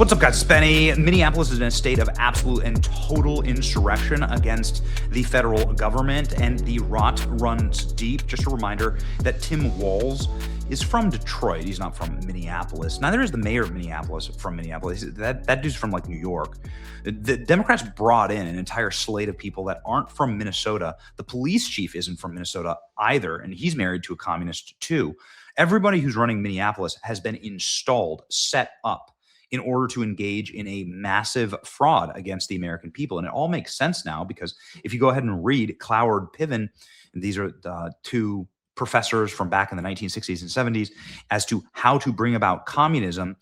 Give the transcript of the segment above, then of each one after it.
What's up, guys? It's Benny. Minneapolis is in a state of absolute and total insurrection against the federal government, and the rot runs deep. Just a reminder that Tim Walz is from Detroit. He's not from Minneapolis. Neither is the mayor of Minneapolis from Minneapolis. That dude's from like New York. The Democrats brought in an entire slate of people that aren't from Minnesota. The police chief isn't from Minnesota either, and he's married to a communist too. Everybody who's running Minneapolis has been installed, set up in order to engage in a massive fraud against the American people. And it all makes sense now, because if you go ahead and read Cloward Piven, and these are two professors from back in the 1960s and 70s, as to how to bring about communism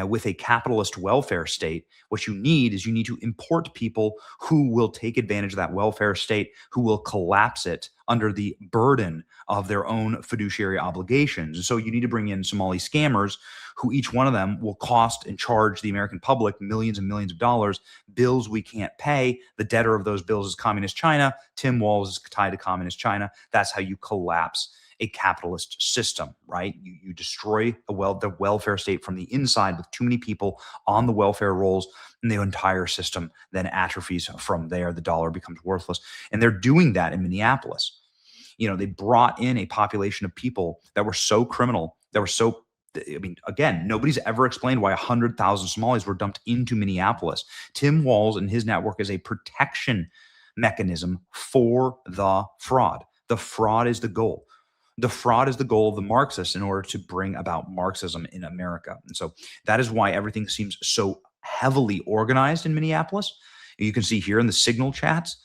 with a capitalist welfare state. What you need is you need to import people who will take advantage of that welfare state, who will collapse it under the burden of their own fiduciary obligations. And so you need to bring in Somali scammers, who each one of them will cost and charge the American public millions and millions of dollars, bills we can't pay. The debtor of those bills is Communist China. Tim Walz is tied to Communist China. That's how you collapse a capitalist system, right? You destroy the welfare state from the inside with too many people on the welfare rolls, and the entire system then atrophies from there. The dollar becomes worthless. And they're doing that in Minneapolis. You know, they brought in a population of people that were so criminal, that were so, I mean, again, nobody's ever explained why 100,000 Somalis were dumped into Minneapolis. Tim Walz and his network is a protection mechanism for the fraud. The fraud is the goal. The fraud is the goal of the Marxists in order to bring about Marxism in America. And so that is why everything seems so heavily organized in Minneapolis. You can see here in the Signal chats,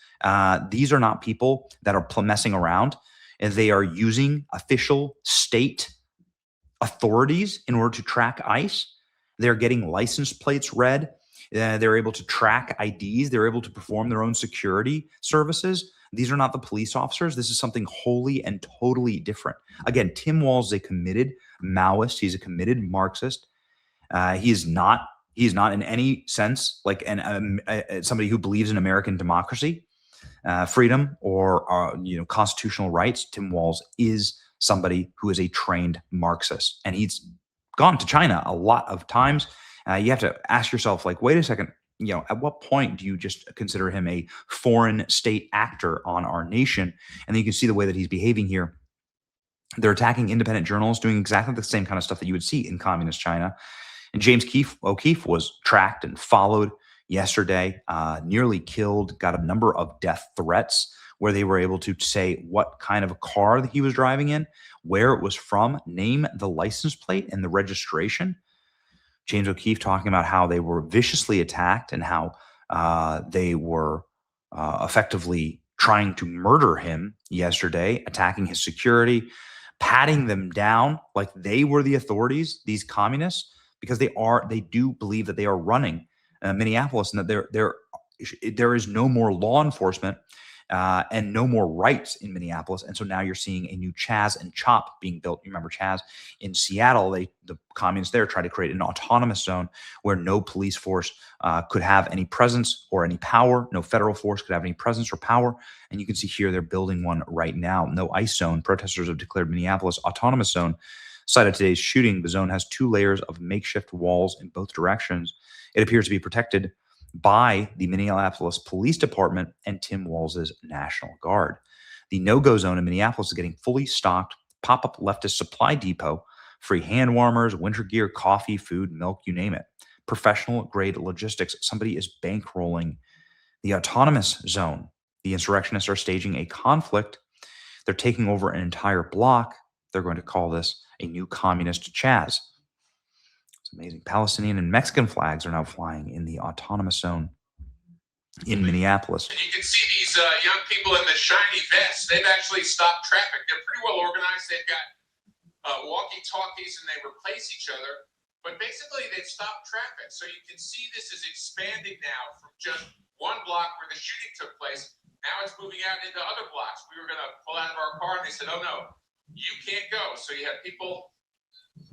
these are not people that are messing around, and they are using official state authorities in order to track ICE. They're getting license plates read. They're able to track IDs. They're able to perform their own security services. These are not the police officers. This is something wholly and totally different. Again, Tim Walz is a committed Maoist. He's a committed Marxist. He is not in any sense like somebody who believes in American democracy, freedom, or constitutional rights. Tim Walz is somebody who is a trained Marxist, and he's gone to China a lot of times. You have to ask yourself, like, wait a second, at what point do you just consider him a foreign state actor on our nation? And then you can see the way that he's behaving here. They're attacking independent journals, doing exactly the same kind of stuff that you would see in communist China. And James O'Keefe was tracked and followed yesterday, nearly killed, got a number of death threats, where they were able to say what kind of a car that he was driving in, where it was from, name the license plate and the registration. James O'Keefe talking about how they were viciously attacked and how they were effectively trying to murder him yesterday, attacking his security, patting them down like they were the authorities, these communists, because they do believe that they are running Minneapolis, and that there is no more law enforcement and no more rights in Minneapolis. And so now you're seeing a new Chaz and CHOP being built. You remember Chaz in Seattle? The communists there tried to create an autonomous zone where no police force could have any presence or any power. No federal force could have any presence or power. And you can see here they're building one right now. No ICE zone. Protesters have declared Minneapolis autonomous zone. Site of today's shooting, the zone has 2 layers of makeshift walls in both directions. It appears to be protected by the Minneapolis Police Department and Tim Walz's National Guard. The no-go zone in Minneapolis is getting fully stocked pop-up leftist supply depot, free hand warmers, winter gear, coffee, food, milk, you name it. Professional-grade logistics. Somebody is bankrolling the autonomous zone. The insurrectionists are staging a conflict. They're taking over an entire block. They're going to call this a new communist Chaz. Amazing. Palestinian and Mexican flags are now flying in the autonomous zone in Minneapolis. And you can see these young people in the shiny vests. They've actually stopped traffic. They're pretty well organized. They've got walkie-talkies, and they replace each other. But basically, they've stopped traffic. So you can see this is expanding now from just one block where the shooting took place. Now it's moving out into other blocks. We were going to pull out of our car, and they said, oh, no, you can't go. So you have people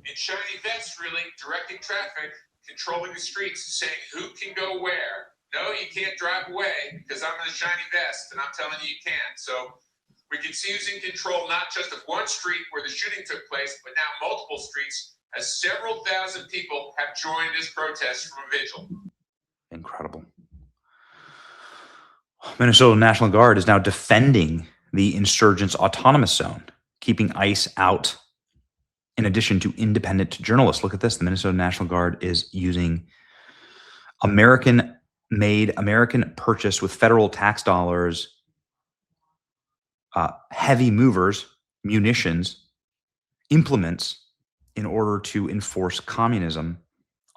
in shiny vests really directing traffic, controlling the streets, saying who can go where. No, you can't drive away because I'm in a shiny vest and I'm telling you you can't. So we can see who's in control, not just of one street where the shooting took place, but now multiple streets as several thousand people have joined this protest from a vigil. Incredible. Minnesota National Guard is now defending the insurgents' autonomous zone, keeping ICE out in addition to independent journalists. Look at this. The Minnesota National Guard is using American-made, American-purchased with federal tax dollars, heavy movers, munitions, implements in order to enforce communism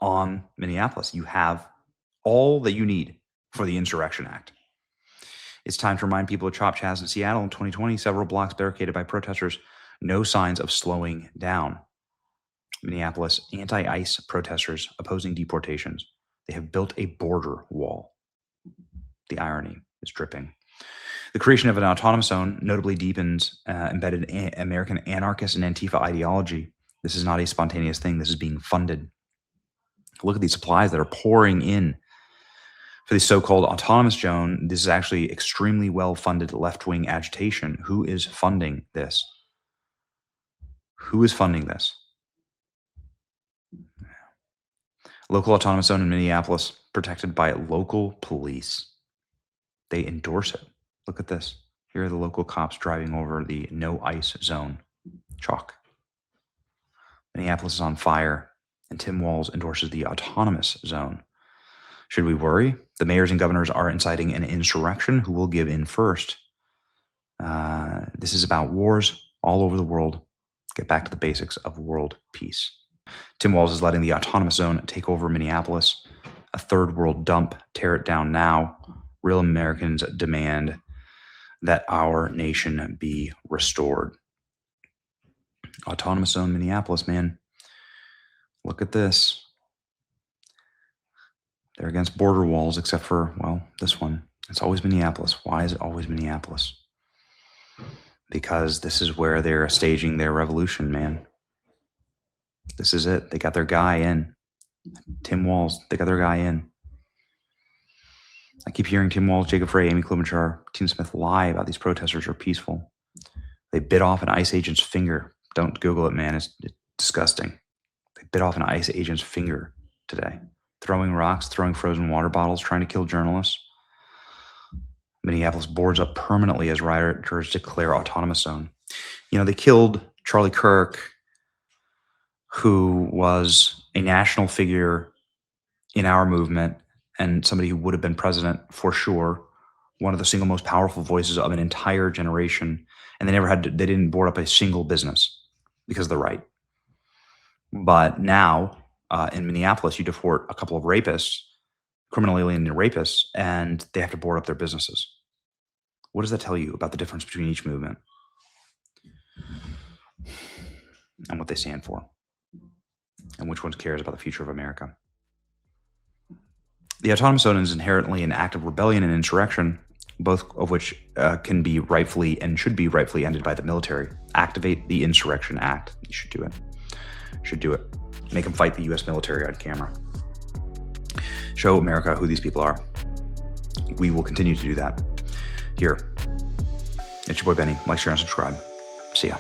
on Minneapolis. You have all that you need for the Insurrection Act. It's time to remind people of Chop Chaz in Seattle in 2020, several blocks barricaded by protesters, no signs of slowing down. Minneapolis anti-ICE protesters opposing deportations. They have built a border wall. The irony is dripping. The creation of an autonomous zone notably deepens embedded American anarchist and Antifa ideology. This is not a spontaneous thing. This is being funded. Look at these supplies that are pouring in for the so-called autonomous zone. This is actually extremely well-funded left-wing agitation. Who is funding this? Who is funding this? Local autonomous zone in Minneapolis, protected by local police. They endorse it. Look at this. Here are the local cops driving over the no ICE zone. Chalk. Minneapolis is on fire, and Tim Walz endorses the autonomous zone. Should we worry? The mayors and governors are inciting an insurrection. Who will give in first? This is about wars all over the world. Get back to the basics of world peace. Tim Walz is letting the autonomous zone take over Minneapolis, a third world dump. Tear it down now. Real Americans demand that our nation be restored. Autonomous zone Minneapolis, man. Look at this. They're against border walls, except for, well, this one. It's always Minneapolis. Why is it always Minneapolis? Because this is where they're staging their revolution, man. This is it. They got their guy in. Tim Walz, they got their guy in. I keep hearing Tim Walz, Jacob Frey, Amy Klobuchar, Tim Smith lie about these protesters are peaceful. They bit off an ICE agent's finger. Don't Google it, man. It's disgusting. They bit off an ICE agent's finger today. Throwing rocks, throwing frozen water bottles, trying to kill journalists. Minneapolis boards up permanently as rioters declare autonomous zone. You know, they killed Charlie Kirk, who was a national figure in our movement and somebody who would have been president for sure, one of the single most powerful voices of an entire generation. And they didn't board up a single business because of the right. But now in Minneapolis, you deport a couple of rapists, criminally alienated rapists, and they have to board up their businesses. What does that tell you about the difference between each movement and what they stand for? And which one cares about the future of America? The autonomous zone is inherently an act of rebellion and insurrection, both of which can be rightfully and should be rightfully ended by the military. Activate the Insurrection Act. You should do it. Should do it. Make them fight the U.S. military on camera. Show America who these people are. We will continue to do that. Here. It's your boy Benny. Like, share, and subscribe. See ya.